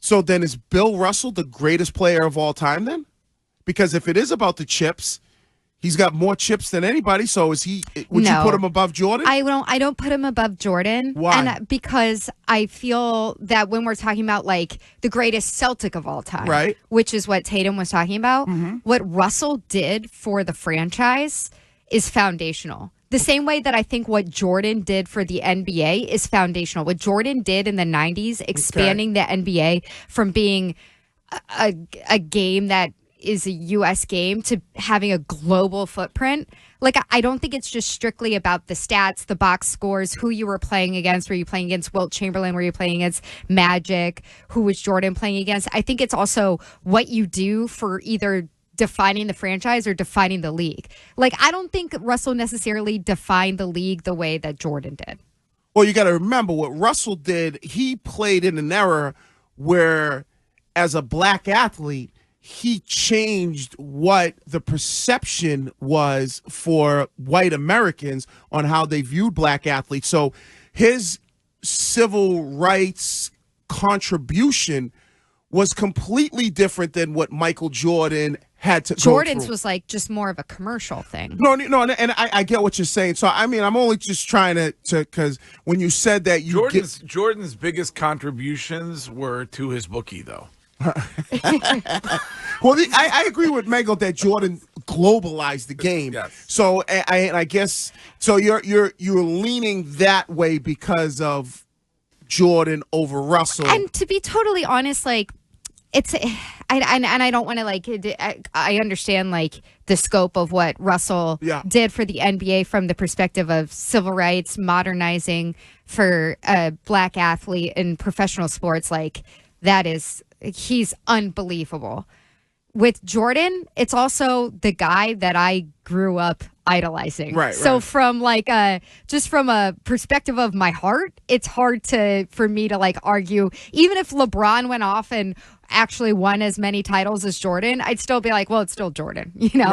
So then is Bill Russell the greatest player of all time then? Because if it is about the chips, he's got more chips than anybody. So would you put him above Jordan? I don't put him above Jordan. Why? And because I feel that when we're talking about like the greatest Celtic of all time, right, which is what Tatum was talking about, what Russell did for the franchise is foundational. The same way that I think what Jordan did for the NBA is foundational. What Jordan did in the 90s, expanding the NBA from being a game that is a U.S. game to having a global footprint. Like, I don't think it's just strictly about the stats, the box scores, who you were playing against. Were you playing against Wilt Chamberlain? Were you playing against Magic? Who was Jordan playing against? I think it's also what you do for either defining the franchise or defining the league. Like, I don't think Russell necessarily defined the league the way that Jordan did. Well, you got to remember what Russell did. He played in an era where, as a black athlete, he changed what the perception was for white Americans on how they viewed black athletes. So his civil rights contribution was completely different than what Michael Jordan had to Jordan's go through. Was like just more of a commercial thing. No, and I get what you're saying. So, I mean, I'm only just trying to because when you said that Jordan's biggest contributions were to his bookie, though. Well, I agree with Mego that Jordan globalized the game. Yes. So I guess so. You're leaning that way because of Jordan over Russell. And to be totally honest, like I don't want to like I understand like the scope of what Russell did for the NBA from the perspective of civil rights, modernizing for a black athlete in professional sports. Like he's unbelievable. With Jordan, it's also the guy that I grew up idolizing. Right. So from like just from a perspective of my heart, it's hard for me to like argue. Even if LeBron went off and actually won as many titles as Jordan, I'd still be like, well, it's still Jordan, you know? Right.